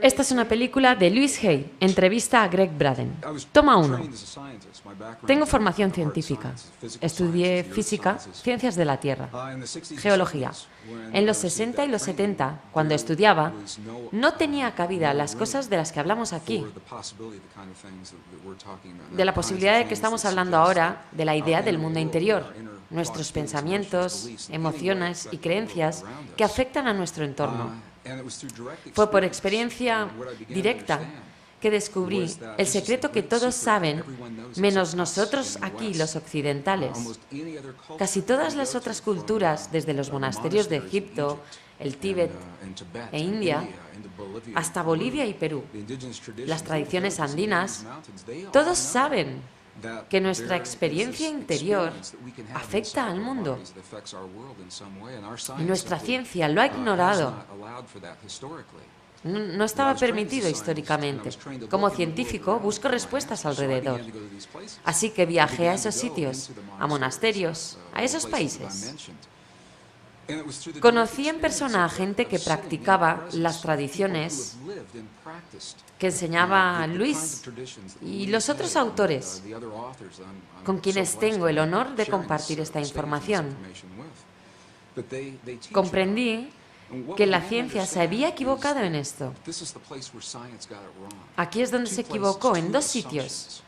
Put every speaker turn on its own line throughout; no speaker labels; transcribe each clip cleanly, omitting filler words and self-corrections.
Esta es una película de Louis Hay, entrevista a Greg Braden. Toma 1. Tengo formación científica. Estudié física, ciencias de la Tierra, geología. En los 60 y los 70, cuando estudiaba, no tenía cabida las cosas de las que hablamos aquí, de la posibilidad de que estamos hablando ahora, de la idea del mundo interior, nuestros pensamientos, emociones y creencias que afectan a nuestro entorno. Fue por experiencia directa que descubrí el secreto que todos saben, menos nosotros aquí, los occidentales. Casi todas las otras culturas, desde los monasterios de Egipto, el Tíbet e India, hasta Bolivia y Perú, las tradiciones andinas, todos saben que nuestra experiencia interior afecta al mundo. Y nuestra ciencia lo ha ignorado. No estaba permitido históricamente. Como científico busco respuestas alrededor. Así que viajé a esos sitios, a monasterios, a esos países. Conocí en persona a gente que practicaba las tradiciones que enseñaba Luis y los otros autores con quienes tengo el honor de compartir esta información. Comprendí que la ciencia se había equivocado en esto. Aquí es donde se equivocó, en dos sitios.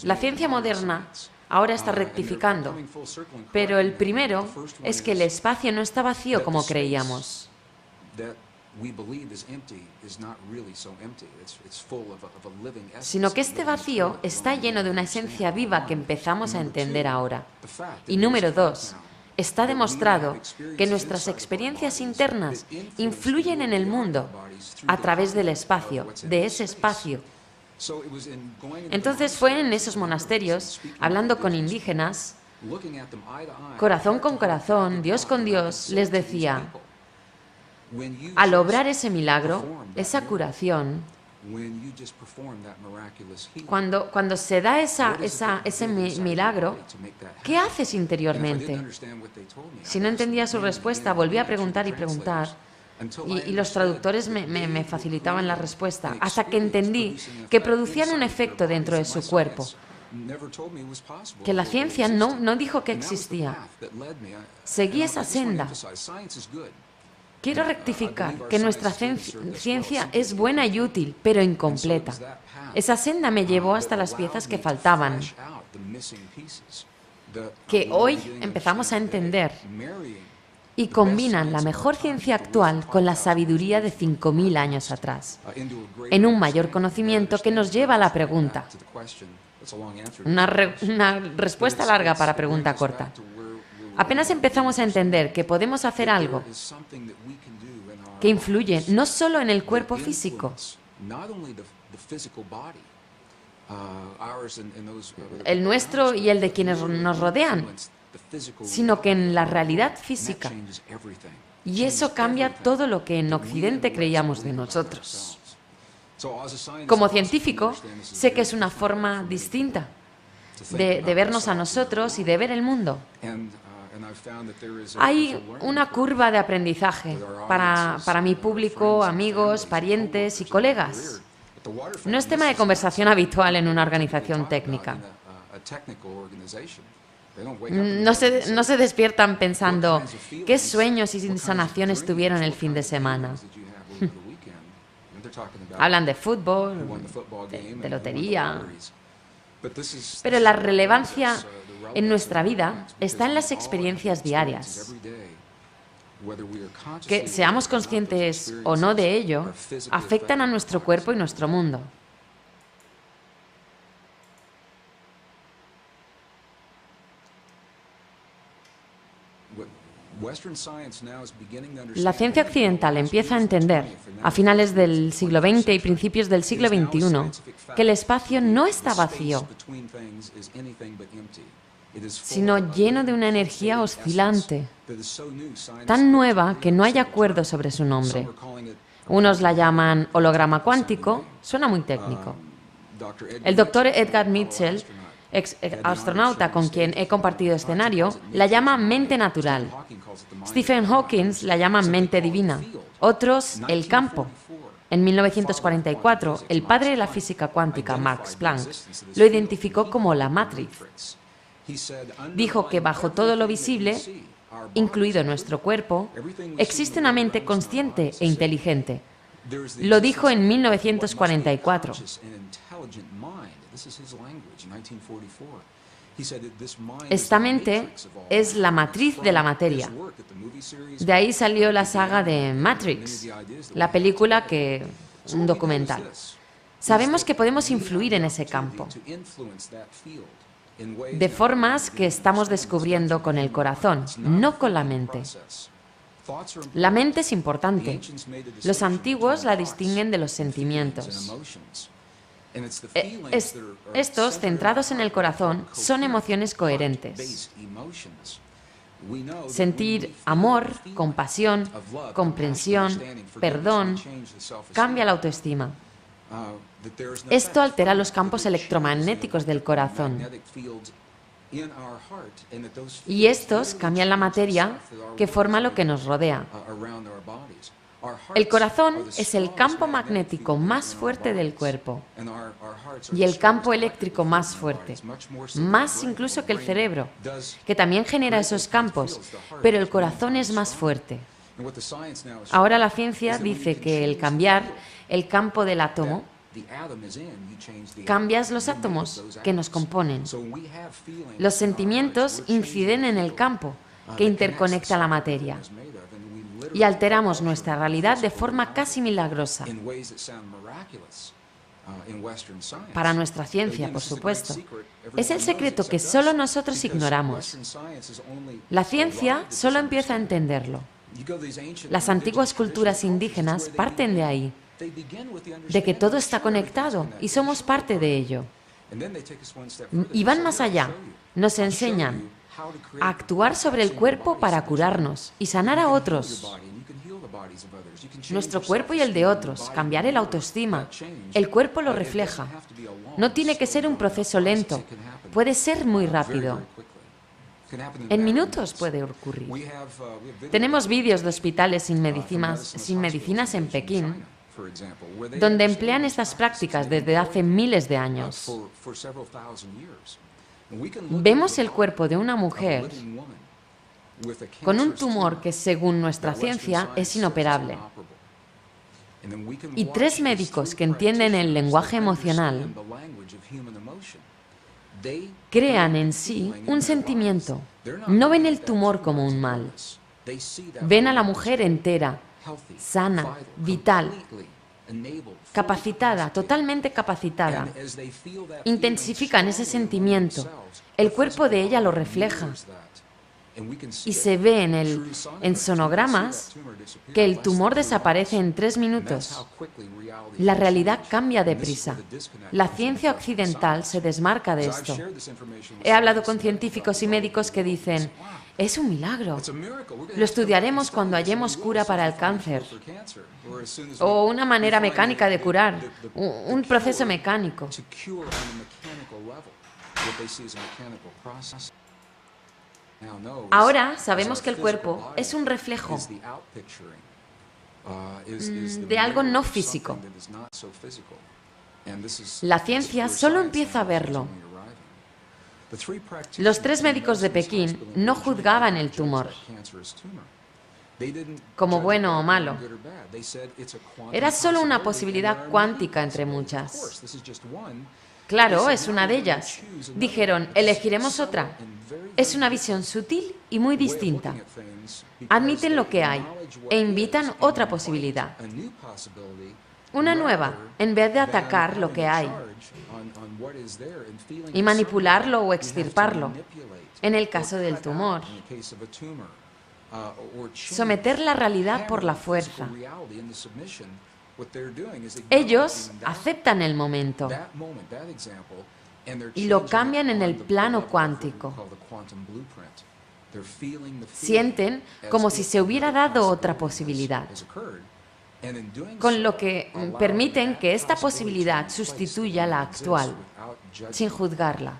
La ciencia moderna ahora está rectificando, pero el primero es que el espacio no está vacío como creíamos, sino que este vacío está lleno de una esencia viva que empezamos a entender ahora. Y número 2, está demostrado que nuestras experiencias internas influyen en el mundo a través del espacio, de ese espacio. Entonces fue en esos monasterios, hablando con indígenas, corazón con corazón, Dios con Dios, les decía, al obrar ese milagro, esa curación, cuando se da ese milagro, ¿qué haces interiormente? Si no entendía su respuesta, volví a preguntar y preguntar, y los traductores me facilitaban la respuesta, hasta que entendí que producían un efecto dentro de su cuerpo, que la ciencia no dijo que existía. Seguí esa senda. Quiero rectificar que nuestra ciencia es buena y útil, pero incompleta. Esa senda me llevó hasta las piezas que faltaban, que hoy empezamos a entender, y combinan la mejor ciencia actual con la sabiduría de 5.000 años atrás, en un mayor conocimiento que nos lleva a la pregunta. Una respuesta larga para pregunta corta. Apenas empezamos a entender que podemos hacer algo que influye no solo en el cuerpo físico, el nuestro y el de quienes nos rodean, sino que en la realidad física. Y eso cambia todo lo que en Occidente creíamos de nosotros. Como científico, sé que es una forma distinta de vernos a nosotros y de ver el mundo. Hay una curva de aprendizaje para mi público, amigos, parientes y colegas. No es tema de conversación habitual en una organización técnica. No se despiertan pensando qué sueños y sanaciones tuvieron el fin de semana. Hablan de fútbol, de lotería. Pero la relevancia en nuestra vida está en las experiencias diarias. Que seamos conscientes o no de ello, afectan a nuestro cuerpo y nuestro mundo. La ciencia occidental empieza a entender, a finales del siglo XX y principios del siglo XXI, que el espacio no está vacío, sino lleno de una energía oscilante, tan nueva que no hay acuerdo sobre su nombre. Unos la llaman holograma cuántico, suena muy técnico. El doctor Edgar Mitchell astronauta con quien he compartido escenario, la llama mente natural. Stephen Hawking la llama mente divina. Otros, el campo. En 1944, el padre de la física cuántica, Max Planck, lo identificó como la matriz. Dijo que bajo todo lo visible, incluido nuestro cuerpo, existe una mente consciente e inteligente. Lo dijo en 1944. Esta mente es la matriz de la materia. De ahí salió la saga de Matrix, la película un documental. Sabemos que podemos influir en ese campo, de formas que estamos descubriendo con el corazón, no con la mente. La mente es importante. Los antiguos la distinguen de los sentimientos. Estos, centrados en el corazón, son emociones coherentes. Sentir amor, compasión, comprensión, perdón, cambia la autoestima. Esto altera los campos electromagnéticos del corazón. Y estos cambian la materia que forma lo que nos rodea. El corazón es el campo magnético más fuerte del cuerpo y el campo eléctrico más fuerte, más incluso que el cerebro, que también genera esos campos, pero el corazón es más fuerte. Ahora la ciencia dice que el cambiar el campo del átomo, cambias los átomos que nos componen. Los sentimientos inciden en el campo que interconecta la materia y alteramos nuestra realidad de forma casi milagrosa. Para nuestra ciencia, por supuesto. Es el secreto que solo nosotros ignoramos. La ciencia solo empieza a entenderlo. Las antiguas culturas indígenas parten de ahí, de que todo está conectado y somos parte de ello. Y van más allá, nos enseñan a actuar sobre el cuerpo para curarnos y sanar a otros. Nuestro cuerpo y el de otros, cambiar el autoestima. El cuerpo lo refleja. No tiene que ser un proceso lento, puede ser muy rápido. En minutos puede ocurrir. Tenemos vídeos de hospitales sin medicinas en Pekín, donde emplean estas prácticas desde hace miles de años. Vemos el cuerpo de una mujer con un tumor que, según nuestra ciencia, es inoperable. Y 3 médicos que entienden el lenguaje emocional crean en sí un sentimiento. No ven el tumor como un mal. Ven a la mujer entera, sana, vital, capacitada, totalmente capacitada. Intensifican ese sentimiento. El cuerpo de ella lo refleja. Y se ve en sonogramas que el tumor desaparece en 3 minutos. La realidad cambia deprisa. La ciencia occidental se desmarca de esto. He hablado con científicos y médicos que dicen, es un milagro. Lo estudiaremos cuando hallemos cura para el cáncer. O una manera mecánica de curar, un proceso mecánico. Ahora sabemos que el cuerpo es un reflejo de algo no físico. La ciencia solo empieza a verlo. Los 3 médicos de Pekín no juzgaban el tumor como bueno o malo. Era solo una posibilidad cuántica entre muchas. Claro, es una de ellas. Dijeron, elegiremos otra. Es una visión sutil y muy distinta. Admiten lo que hay e invitan otra posibilidad. Una nueva, en vez de atacar lo que hay y manipularlo o extirparlo. En el caso del tumor, someter la realidad por la fuerza. Ellos aceptan el momento y lo cambian en el plano cuántico. Sienten como si se hubiera dado otra posibilidad. con lo que permiten que esta posibilidad sustituya la actual, sin juzgarla.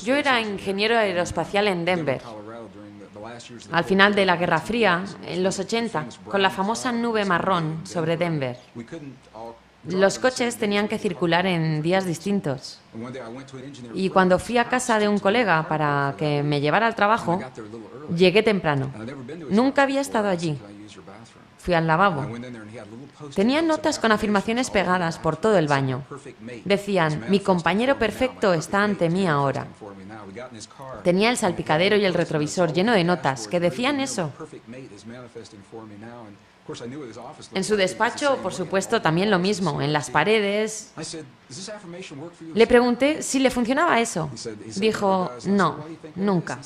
Yo era ingeniero aeroespacial en Denver, al final de la Guerra Fría, en los 80, con la famosa nube marrón sobre Denver. Los coches tenían que circular en días distintos. Y cuando fui a casa de un colega para que me llevara al trabajo, llegué temprano. Nunca había estado allí. Fui al lavabo. Tenía notas con afirmaciones pegadas por todo el baño. Decían, mi compañero perfecto está ante mí ahora. Tenía el salpicadero y el retrovisor lleno de notas que decían eso. En su despacho, por supuesto, también lo mismo, en las paredes. Le pregunté si le funcionaba eso. Dijo, no, nunca.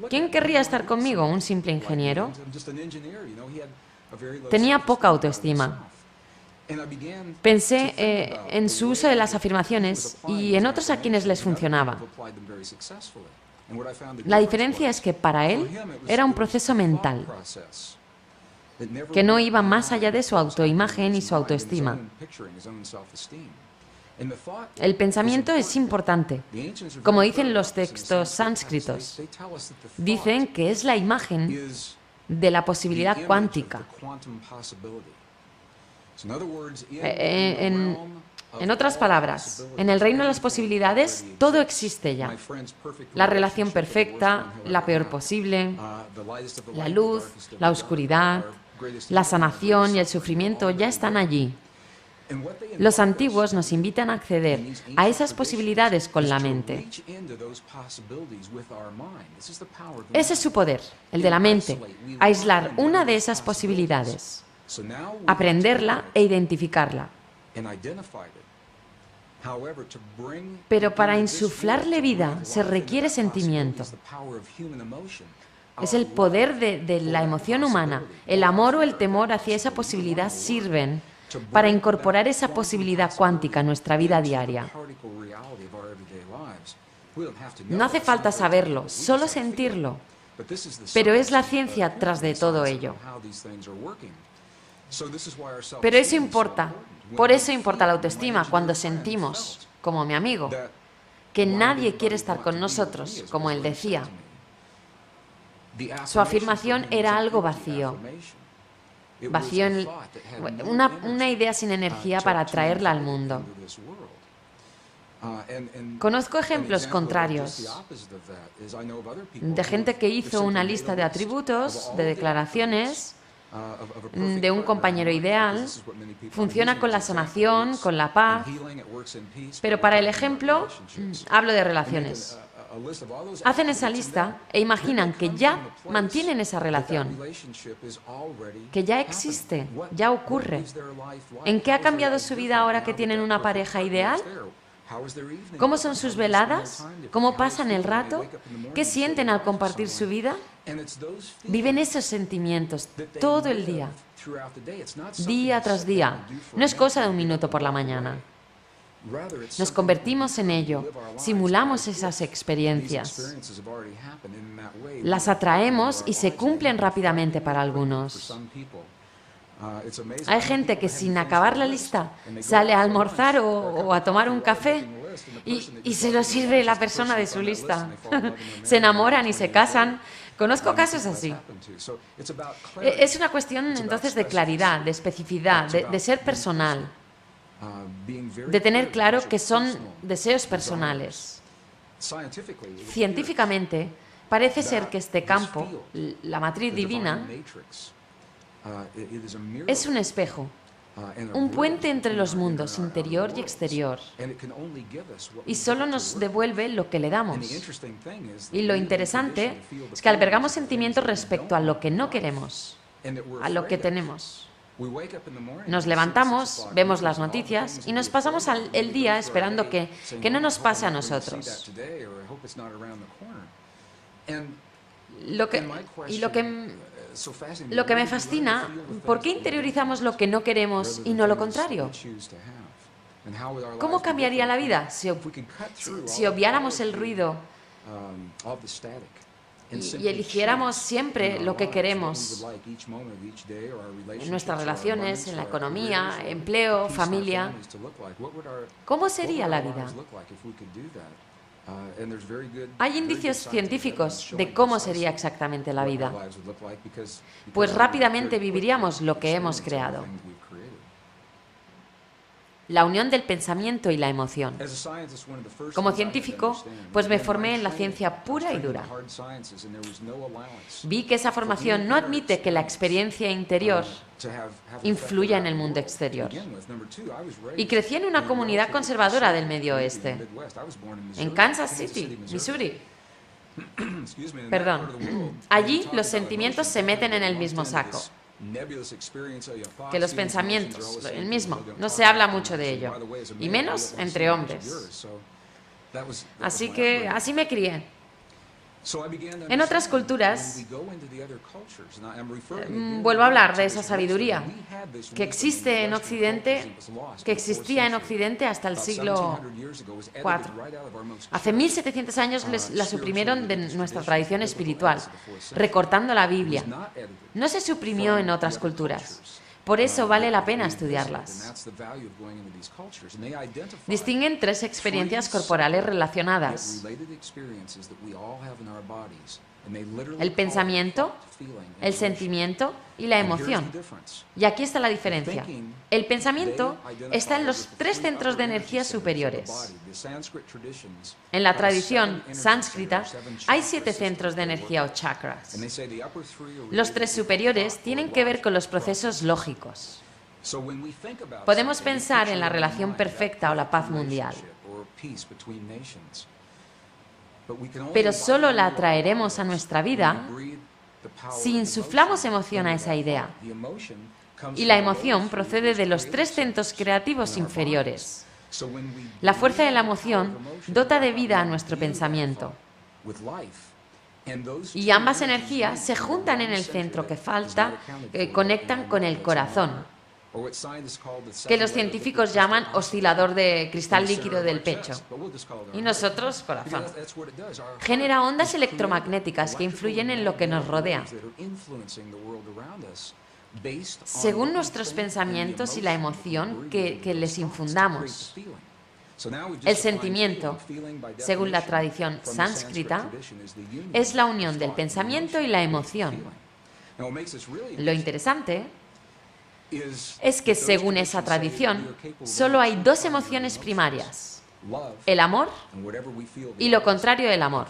¿Quién querría estar conmigo? ¿Un simple ingeniero? Tenía poca autoestima. Pensé en su uso de las afirmaciones y en otros a quienes les funcionaba. La diferencia es que para él era un proceso mental, que no iba más allá de su autoimagen y su autoestima. El pensamiento es importante. Como dicen los textos sánscritos, dicen que es la imagen de la posibilidad cuántica. En otras palabras, en el reino de las posibilidades, todo existe ya. La relación perfecta, la peor posible, la luz, la oscuridad, la sanación y el sufrimiento ya están allí. Los antiguos nos invitan a acceder a esas posibilidades con la mente. Ese es su poder, el de la mente, aislar una de esas posibilidades, aprenderla e identificarla. Pero para insuflarle vida se requiere sentimiento. Es el poder de la emoción humana. El amor o el temor hacia esa posibilidad sirven para incorporar esa posibilidad cuántica a nuestra vida diaria. No hace falta saberlo, solo sentirlo. Pero es la ciencia tras de todo ello. Pero eso importa. Por eso importa la autoestima cuando sentimos, como mi amigo, que nadie quiere estar con nosotros, como él decía. Su afirmación era algo vacío. Vacío en una idea sin energía para atraerla al mundo. Conozco ejemplos contrarios de gente que hizo una lista de atributos, de declaraciones, de un compañero ideal, funciona con la sanación, con la paz, pero para el ejemplo hablo de relaciones. Hacen esa lista e imaginan que ya mantienen esa relación, que ya existe, ya ocurre. ¿En qué ha cambiado su vida ahora que tienen una pareja ideal? ¿Cómo son sus veladas? ¿Cómo pasan el rato? ¿Qué sienten al compartir su vida? Viven esos sentimientos todo el día, día tras día. No es cosa de un minuto por la mañana. Nos convertimos en ello, simulamos esas experiencias. Las atraemos y se cumplen rápidamente para algunos. Hay gente que sin acabar la lista sale a almorzar o a tomar un café y se lo sirve la persona de su lista. Se enamoran y se casan. Conozco casos así. Es una cuestión entonces de claridad, de especificidad, de ser personal, de tener claro que son deseos personales. Científicamente, parece ser que este campo, la matriz divina, es un espejo, un puente entre los mundos interior y exterior, y solo nos devuelve lo que le damos. Y lo interesante es que albergamos sentimientos respecto a lo que no queremos, a lo que tenemos. Nos levantamos, vemos las noticias y nos pasamos el día esperando que no nos pase a nosotros. Lo que me fascina, ¿por qué interiorizamos lo que no queremos y no lo contrario? ¿Cómo cambiaría la vida si obviáramos el ruido y eligiéramos siempre lo que queremos en nuestras relaciones, en la economía, empleo, familia, ¿cómo sería la vida? Hay indicios científicos de cómo sería exactamente la vida, pues rápidamente viviríamos lo que hemos creado. La unión del pensamiento y la emoción. Como científico, pues me formé en la ciencia pura y dura. Vi que esa formación no admite que la experiencia interior influya en el mundo exterior. Y crecí en una comunidad conservadora del Medio Oeste, en Kansas City, Missouri. Perdón. Allí los sentimientos se meten en el mismo saco que los pensamientos, el mismo. No se habla mucho de ello, y menos entre hombres. Así que así me crié. En otras culturas, vuelvo a hablar de esa sabiduría que existe en Occidente, que existía en Occidente hasta el siglo IV. Hace 1700 años la suprimieron de nuestra tradición espiritual, recortando la Biblia. No se suprimió en otras culturas. Por eso vale la pena estudiarlas. Distinguen tres experiencias corporales relacionadas: el pensamiento, el sentimiento y la emoción. Y aquí está la diferencia. El pensamiento está en los tres centros de energía superiores. En la tradición sánscrita hay 7 centros de energía o chakras. Los 3 superiores tienen que ver con los procesos lógicos. Podemos pensar en la relación perfecta o la paz mundial, pero solo la atraeremos a nuestra vida si insuflamos emoción a esa idea. Y la emoción procede de los 3 centros creativos inferiores. La fuerza de la emoción dota de vida a nuestro pensamiento. Y ambas energías se juntan en el centro que falta, conectan con el corazón, que los científicos llaman oscilador de cristal líquido del pecho, y nosotros corazón. Genera ondas electromagnéticas que influyen en lo que nos rodea, según nuestros pensamientos y la emoción que les infundamos. El sentimiento, según la tradición sánscrita, es la unión del pensamiento y la emoción. Lo interesante es que, según esa tradición, solo hay 2 emociones primarias: el amor y lo contrario del amor.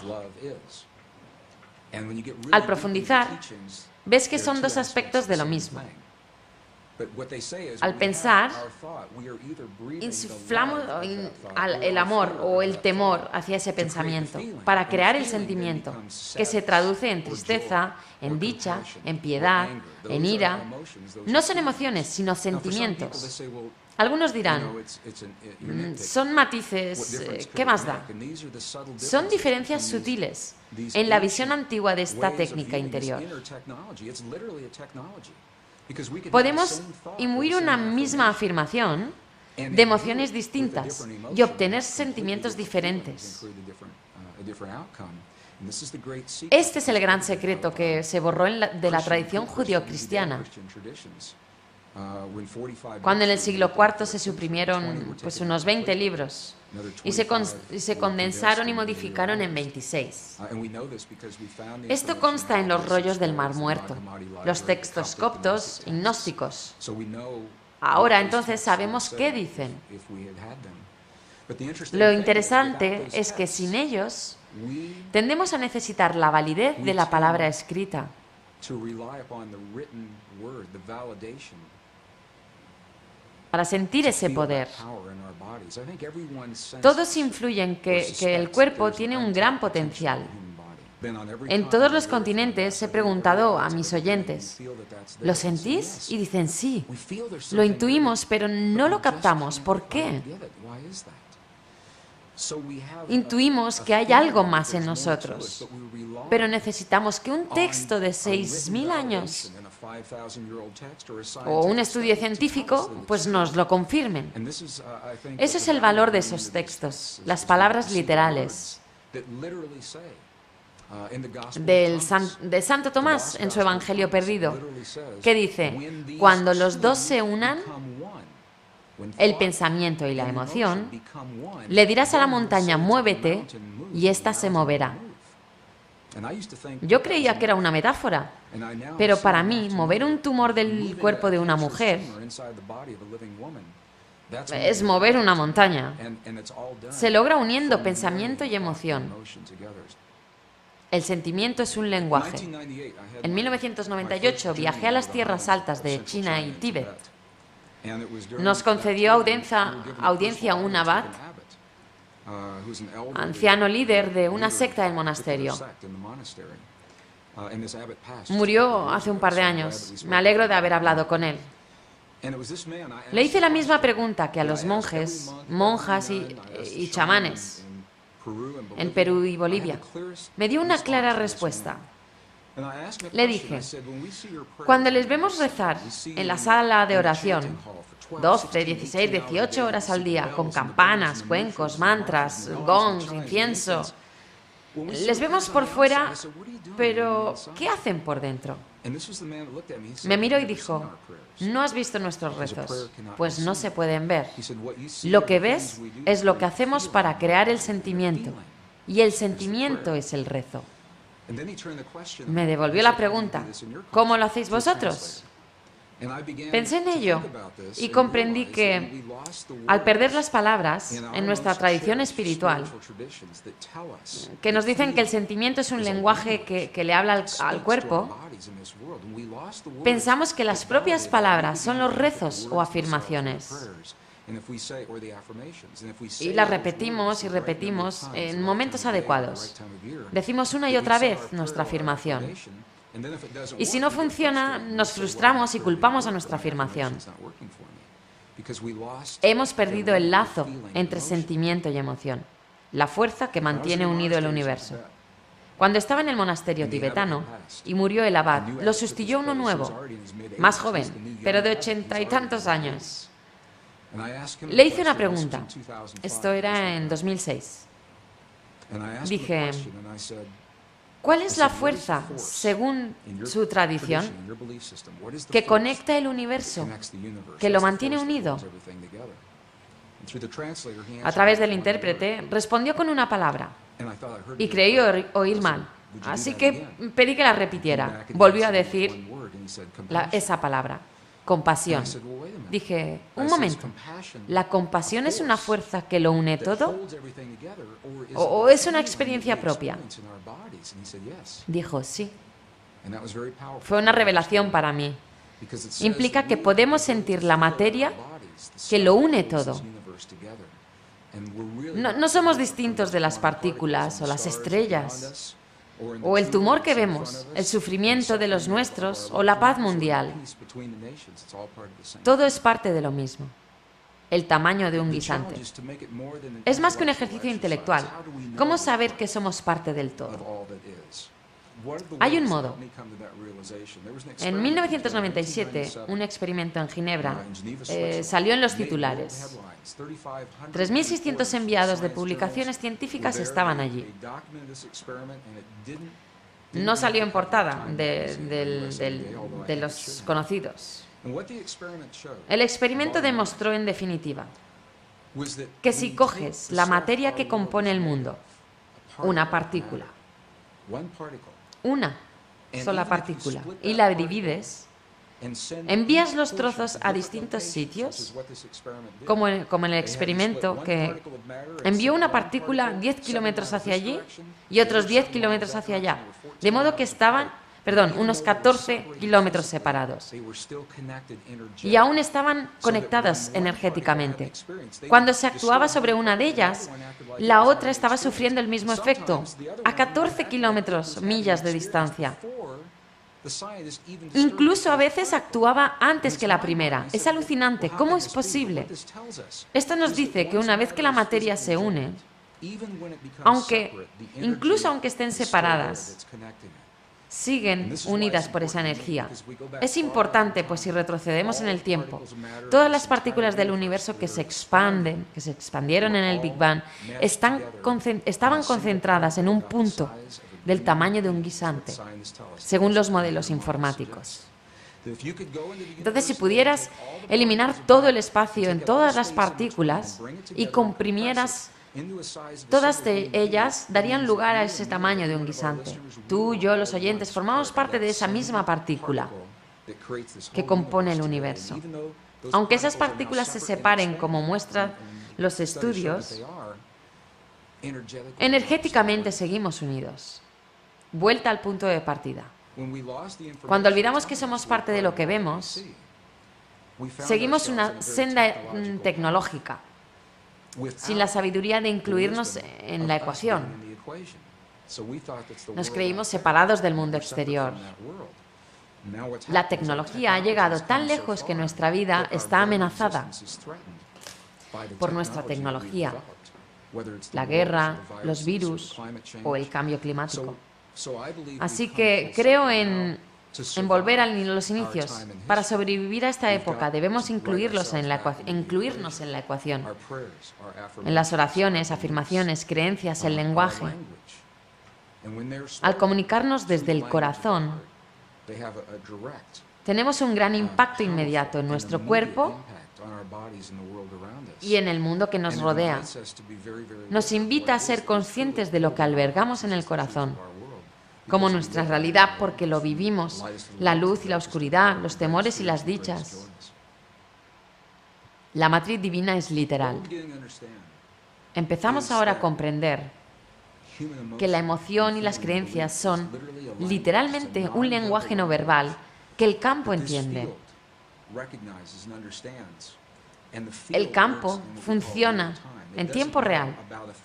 Al profundizar, ves que son 2 aspectos de lo mismo. Al pensar, insuflamos el amor o el temor hacia ese pensamiento para crear el sentimiento, que se traduce en tristeza, en dicha, en piedad, en ira. No son emociones, sino sentimientos. Algunos dirán, son matices, ¿qué más da? Son diferencias sutiles en la visión antigua de esta técnica interior. Podemos imbuir una misma afirmación de emociones distintas y obtener sentimientos diferentes. Este es el gran secreto que se borró de la tradición judeocristiana. Cuando en el siglo IV se suprimieron unos 20 libros y se condensaron y modificaron en 26. Esto consta en los rollos del Mar Muerto, los textos coptos y gnósticos. Ahora entonces sabemos qué dicen. Lo interesante es que sin ellos tendemos a necesitar la validez de la palabra escrita. Para sentir ese poder. Todos influyen que el cuerpo tiene un gran potencial. En todos los continentes he preguntado a mis oyentes, ¿lo sentís? Y dicen sí. Lo intuimos, pero no lo captamos. ¿Por qué? Intuimos que hay algo más en nosotros, pero necesitamos que un texto de 6.000 años o un estudio científico pues nos lo confirmen. Ese es el valor de esos textos, las palabras literales. de Santo Tomás en su Evangelio perdido, que dice: cuando los dos se unan, el pensamiento y la emoción, le dirás a la montaña, muévete, y ésta se moverá. Yo creía que era una metáfora, pero para mí, mover un tumor del cuerpo de una mujer es mover una montaña. Se logra uniendo pensamiento y emoción. El sentimiento es un lenguaje. En 1998 viajé a las tierras altas de China y Tíbet. Nos concedió audiencia un abad, anciano líder de una secta del monasterio. Murió hace un par de años. Me alegro de haber hablado con él. Le hice la misma pregunta que a los monjes, monjas y chamanes en Perú y Bolivia. Me dio una clara respuesta. Le dije: cuando les vemos rezar en la sala de oración 12, 16, 18 horas al día, con campanas, cuencos, mantras, gongs, incienso, les vemos por fuera, pero ¿qué hacen por dentro? Me miró y dijo: ¿no has visto nuestros rezos? Pues no se pueden ver. Lo que ves es lo que hacemos para crear el sentimiento, y el sentimiento es el rezo. Me devolvió la pregunta: ¿cómo lo hacéis vosotros? Pensé en ello y comprendí que, al perder las palabras en nuestra tradición espiritual, que nos dicen que el sentimiento es un lenguaje que le habla al cuerpo, pensamos que las propias palabras son los rezos o afirmaciones. Y las repetimos y repetimos en momentos adecuados. Decimos una y otra vez nuestra afirmación. Y si no funciona, nos frustramos y culpamos a nuestra afirmación. Hemos perdido el lazo entre sentimiento y emoción, la fuerza que mantiene unido el universo. Cuando estaba en el monasterio tibetano y murió el abad, lo sustituyó uno nuevo, más joven, pero de 80 y tantos años. Le hice una pregunta. Esto era en 2006. Dije: ¿cuál es la fuerza, según su tradición, que conecta el universo, que lo mantiene unido? A través del intérprete respondió con una palabra y creí oír mal, así que pedí que la repitiera. Volvió a decir esa palabra: compasión. Dije: un momento, ¿la compasión es una fuerza que lo une todo? ¿O es una experiencia propia? Dijo: sí. Fue una revelación para mí. Implica que podemos sentir la materia que lo une todo. No somos distintos de las partículas o las estrellas, o el tumor que vemos, el sufrimiento de los nuestros o la paz mundial. Todo es parte de lo mismo. El tamaño de un guisante. Es más que un ejercicio intelectual. ¿Cómo saber que somos parte del todo? Hay un modo. En 1997, un experimento en Ginebra salió en los titulares. 3.600 enviados de publicaciones científicas estaban allí. No salió en portada de los conocidos. El experimento demostró, en definitiva, que si coges la materia que compone el mundo, una partícula, una sola partícula, y la divides, envías los trozos a distintos sitios, como en el experimento, que envió una partícula 10 kilómetros hacia allí y otros 10 kilómetros hacia allá, de modo que estaban, unos 14 kilómetros separados. Y aún estaban conectadas energéticamente. Cuando se actuaba sobre una de ellas, la otra estaba sufriendo el mismo efecto, a 14 kilómetros, millas de distancia. Incluso a veces actuaba antes que la primera. Es alucinante. ¿Cómo es posible? Esto nos dice que una vez que la materia se une, incluso aunque estén separadas, siguen unidas por esa energía. Es importante, pues si retrocedemos en el tiempo, todas las partículas del universo que se expandieron en el Big Bang, estaban concentradas en un punto del tamaño de un guisante, según los modelos informáticos. Entonces, si pudieras eliminar todo el espacio en todas las partículas y comprimieras todas ellas, darían lugar a ese tamaño de un guisante. Tú, yo, los oyentes, formamos parte de esa misma partícula que compone el universo. Aunque esas partículas se separen, como muestran los estudios, energéticamente seguimos unidos. Vuelta al punto de partida. Cuando olvidamos que somos parte de lo que vemos, seguimos una senda tecnológica, sin la sabiduría de incluirnos en la ecuación. Nos creímos separados del mundo exterior. La tecnología ha llegado tan lejos que nuestra vida está amenazada por nuestra tecnología, la guerra, los virus o el cambio climático. Así que creo en volver a los inicios. Para sobrevivir a esta época debemos incluirnos en la ecuación. En las oraciones, afirmaciones, creencias, el lenguaje. Al comunicarnos desde el corazón, tenemos un gran impacto inmediato en nuestro cuerpo y en el mundo que nos rodea. Nos invita a ser conscientes de lo que albergamos en el corazón, como nuestra realidad, porque lo vivimos, la luz y la oscuridad, los temores y las dichas. La matriz divina es literal. Empezamos ahora a comprender que la emoción y las creencias son literalmente un lenguaje no verbal que el campo entiende. El campo funciona en tiempo real.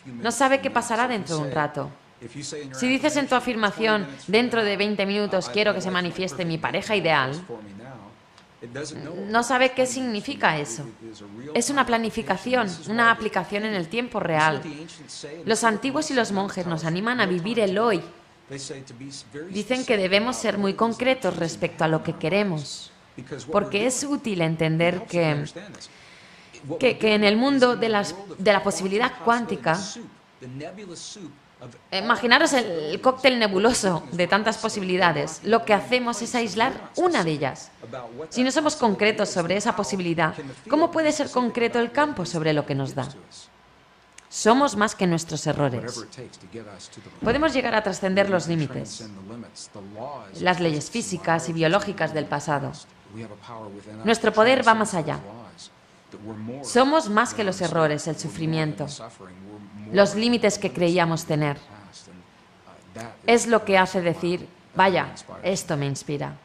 No sabe qué pasará dentro de un rato. Si dices en tu afirmación, dentro de 20 minutos quiero que se manifieste mi pareja ideal, no sabe qué significa eso. Es una planificación, una aplicación en el tiempo real. Los antiguos y los monjes nos animan a vivir el hoy. Dicen que debemos ser muy concretos respecto a lo que queremos, porque es útil entender que en el mundo de la posibilidad cuántica, imaginaros el cóctel nebuloso de tantas posibilidades. Lo que hacemos es aislar una de ellas. Si no somos concretos sobre esa posibilidad, ¿cómo puede ser concreto el campo sobre lo que nos da? Somos más que nuestros errores. Podemos llegar a trascender los límites, las leyes físicas y biológicas del pasado. Nuestro poder va más allá. Somos más que los errores, el sufrimiento, los límites que creíamos tener. Es lo que hace decir, vaya, esto me inspira.